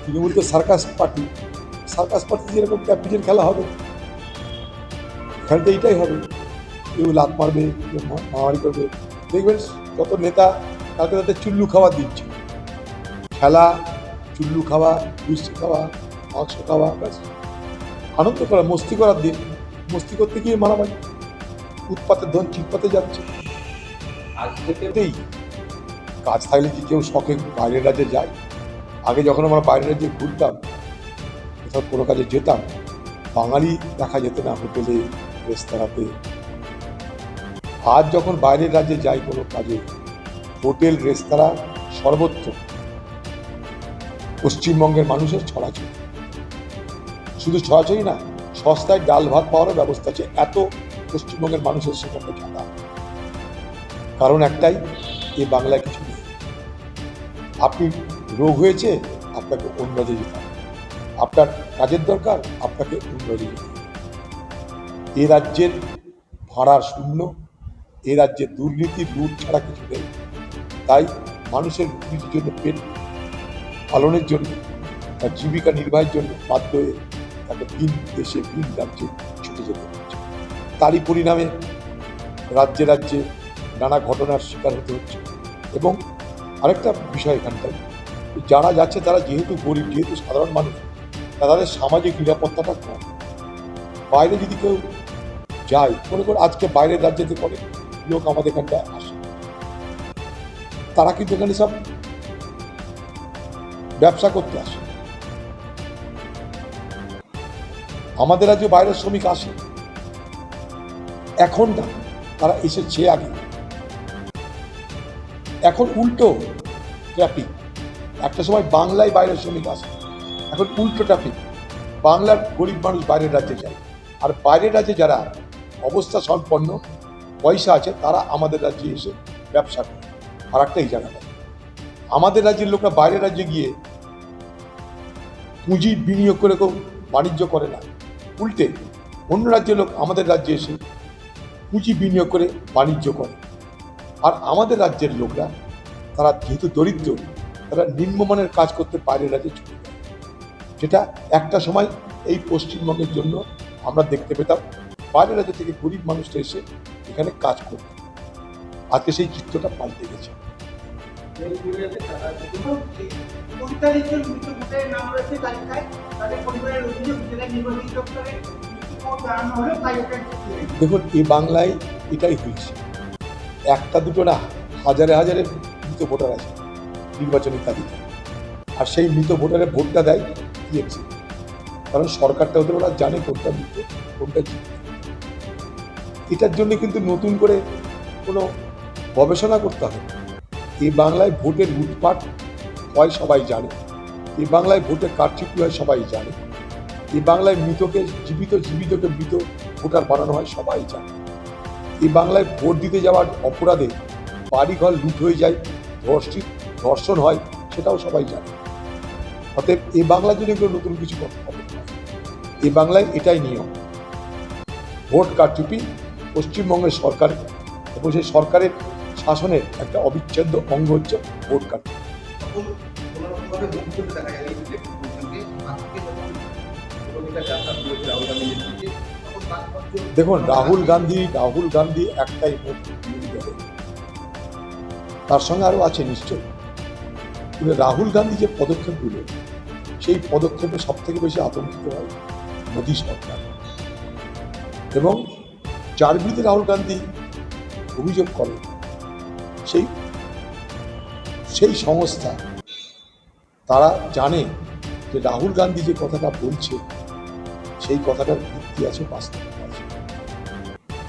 তৃণমূল তো circus party, circus party যেরকম capital খেলা হবে, এখানে তো এইটাই হবে। কেউ লাত মারবে, কেউ মারামারি করবে। দেখবেন যত নেতা কালকে তাদের চুল্লু খাওয়া দিচ্ছে, খেলা, চুল্লু খাওয়া, গুষ্টি খাওয়া, মাংস খাওয়া, ব্যাস আনন্দ করা, মস্তি করার দিন। মস্তি করতে গিয়ে মারামারি, উৎপাতের ধন চিৎপাতে যাচ্ছে। আজ থেকে এতেই কাজ থাকলে কি কেউ শখে বাইরের রাজ্যে যায়? আগে যখন আমরা বাইরের রাজ্যে ঘুরতাম, কোথাও কোনো কাজে যেতাম, বাঙালি দেখা যেত না হোটেলে, রেস্তোরাঁতে। আজ যখন বাইরের রাজ্যে যাই কোনো কাজে, হোটেল, রেস্তোরাঁ সর্বত্র পশ্চিমবঙ্গের মানুষের ছড়াছড়ি। শুধু ছড়াছড়ি না, সস্তায় ডাল ভাত পাওয়ারও ব্যবস্থা আছে, এত পশ্চিমবঙ্গের মানুষের সেখানে জানা। কারণ একটাই, এ বাংলায় কিছু নেই। আপনি রোগ হয়েছে, আপনাকে অন্য রাজ্যে যেতে হবে। আপনার কাজের দরকার, আপনাকে অন্য রাজ্যে যেতে হবে। এ রাজ্যের ভাড়া শূন্য, এ রাজ্যে দুর্নীতি, লুট ছাড়া কিছু নেই। তাই মানুষের রুটির জন্য, পেট পালনের জন্য, তার জীবিকা নির্বাহের জন্য বাধ্য হয়ে তাকে ভিন দেশে, ভিন রাজ্যে ছুটে যেতে হচ্ছে। তারই পরিণামে রাজ্যে রাজ্যে নানা ঘটনার শিকার হতে হচ্ছে। এবং আরেকটা বিষয় এখানটায়, যারা যাচ্ছে তারা যেহেতু গরিব, যেহেতু সাধারণ মানুষ, তাদের সামাজিক নিরাপত্তাটা কম। বাইরে যদি কেউ যায়, মনে করে আজকে বাইরের রাজ্যেতে করে লোক আমাদের এখানটায় আসে, তারা কিন্তু এখানে সব ব্যবসা করতে আসে। আমাদের রাজ্যে বাইরের শ্রমিক আসে এখন না, তারা এসেছে আগে। এখন উল্টো ট্রাফিক। একটা সময় বাংলায় বাইরের শ্রমিক আসে, এখন উল্টো ট্রাফিক। বাংলার গরিব মানুষ বাইরের রাজ্যে যায়, আর বাইরের রাজ্যে যারা অবস্থা সম্পন্ন, পয়সা আছে, তারা আমাদের রাজ্যে এসে ব্যবসা করে। আর একটা এই জায়গাটা, আমাদের রাজ্যের লোকরা বাইরের রাজ্যে গিয়ে পুঁজি বিনিয়োগ করে কেউ বাণিজ্য করে না। উল্টে অন্য রাজ্যের লোক আমাদের রাজ্যে এসে পুঁজি বিনিয়োগ করে বাণিজ্য করে। আর আমাদের রাজ্যের লোকরা, তারা যেহেতু দরিদ্র, তারা নিম্নমানের কাজ করতে বাইরের রাজ্যে ছুটে যায়। যেটা একটা সময় এই পশ্চিমবঙ্গের জন্য আমরা দেখতে পেতাম, বাইরের রাজ্য থেকে গরিব মানুষরা এসে এখানে কাজ করত। আজকে সেই চিত্রটা পাল্টে গেছে। দেখুন, এই বাংলায় এটাই হয়েছে। একটা দুটো না, হাজারে হাজারে মৃত ভোটার আছে নির্বাচনী তালিকায়। আর সেই মৃত ভোটারের ভোটটা দেয় টিএমসি, কারণ সরকারটা ওদের ওরা জানে কোনটা মৃত, কোনটা জিত। এটার জন্য কিন্তু নতুন করে কোনো গবেষণা করতে হবে। এই বাংলায় ভোটের লুটপাট হয় সবাই জানে, এই বাংলায় ভোটের কারচুপি হয় সবাই জানে, এই বাংলায় মৃতকে জীবিত, জীবিতকে মৃত ভোটার বানানো হয় সবাই জানে। এই বাংলায় ভোট দিতে যাওয়ার অপরাধে বাড়িঘর লুট হয়ে যায়, ধর্ষণ হয়, সেটাও সবাই জানে। অতএব এই বাংলার জন্য এগুলো নতুন কিছু করতে হবে না। এই বাংলায় এটাই নিয়ম। ভোট কারচুপি পশ্চিমবঙ্গের সরকার, এবং সেই সরকারের শাসনের একটা অবিচ্ছেদ্য অঙ্গ হচ্ছে ভোট কারচুপি। দেখুন, রাহুল গান্ধী একটাই মুখ, বিরোধী দলের। তার সঙ্গে আরো আছে নিশ্চয়ই, কিন্তু রাহুল গান্ধী যে পদক্ষেপগুলো, সেই পদক্ষেপে সব থেকে বেশি আতঙ্কিত হয় মোদী সরকার। এবং যার বিরুদ্ধে রাহুল গান্ধী অভিযোগ করে, সেই সংস্থা, তারা জানে যে রাহুল গান্ধী যে কথাটা বলছে, সেই কথাটার ভিত্তি আছে, বাস্তবতা আছে।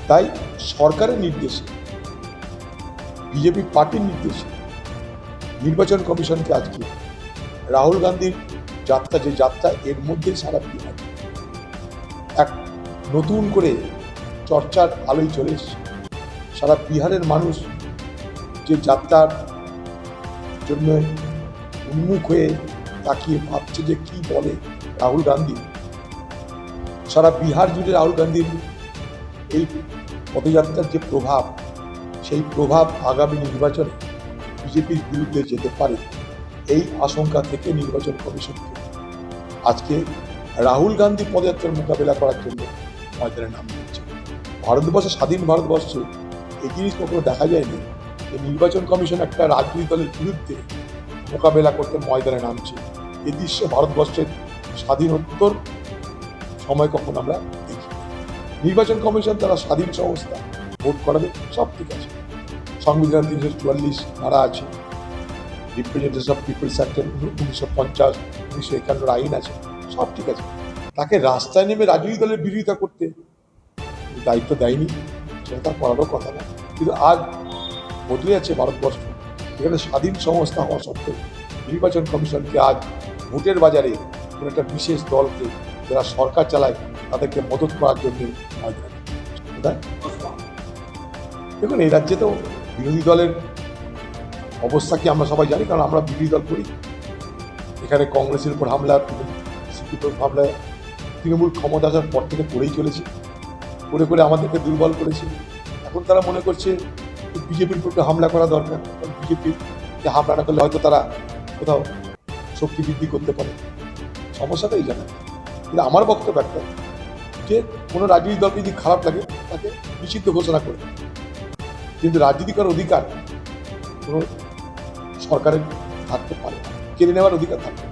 তাই সরকারের নির্দেশে, বিজেপি পার্টির নির্দেশে নির্বাচন কমিশনকে আজকে রাহুল গান্ধীর যাত্রা, যে যাত্রা, এর মধ্যেই সারা বিহার এক নতুন করে চর্চার আলোয় চলে এসেছে। সারা বিহারের মানুষ যে যাত্রার জন্য উন্মুখ হয়ে তাকিয়ে ভাবছে যে কি বলে রাহুল গান্ধী। সারা বিহার জুড়ে রাহুল গান্ধীর এই পদযাত্রার যে প্রভাব, সেই প্রভাব আগামী নির্বাচনে বিজেপির বিরুদ্ধে যেতে পারে, এই আশঙ্কা থেকে নির্বাচন কমিশনকে আজকে রাহুল গান্ধী পদযাত্রার মোকাবেলা করার জন্য ময়দানে নাম দিচ্ছে। ভারতবর্ষ, স্বাধীন ভারতবর্ষে এই জিনিস কখনো দেখা যায়নি যে নির্বাচন কমিশন একটা রাজনৈতিক দলের বিরুদ্ধে মোকাবেলা করতে ময়দানে নামছে। এই দৃশ্য ভারতবর্ষের স্বাধীনোত্তর সময় কখন আমরা দেখি। নির্বাচন কমিশন তারা স্বাধীন সংস্থা, ভোট করাবে, সব ঠিক আছে। সংবিধান 344 ধারা আছে, রিপ্রেজেন্টেশন অফ পিপলস অ্যাক্ট 1950, 1951 আইন আছে, সব ঠিক আছে। তাকে রাস্তায় নেমে রাজনৈতিক দলের বিরোধিতা করতে দায়িত্ব দেয়নি, সেটা তার করারও কথা না। কিন্তু আজ বদলে যাচ্ছে ভারতবর্ষ, এখানে স্বাধীন সংস্থা হওয়া সত্ত্বেও নির্বাচন কমিশনকে আজ ভোটের বাজারে কোনো একটা বিশেষ দলকে যারা সরকার চালায় তাদেরকে মদত করার জন্য ময়দানে। দেখুন, এই রাজ্যে তো বিরোধী দলের অবস্থা কি আমরা সবাই জানি, কারণ আমরা বিরোধী দল করি। এখানে কংগ্রেসের উপর হামলা, সিপিএমের উপর হামলা তৃণমূল ক্ষমতা আসার পর থেকে করেই চলেছে, করে করে আমাদেরকে দুর্বল করেছে। এখন তারা মনে করছে বিজেপির উপর হামলা করা দরকার, বিজেপিকে হামলা না করলে হয়তো তারা কোথাও শক্তি বৃদ্ধি করতে পারে। সমস্যাটাই জানে। কিন্তু আমার বক্তব্য একটা, যে কোনো রাজনৈতিক দলকে যদি খারাপ লাগে তাকে নিষিদ্ধ ঘোষণা করে, কিন্তু রাজনীতি করার অধিকার কোনো সরকারের থাকতে পারে না, কেড়ে নেওয়ার অধিকার থাকতে পারে।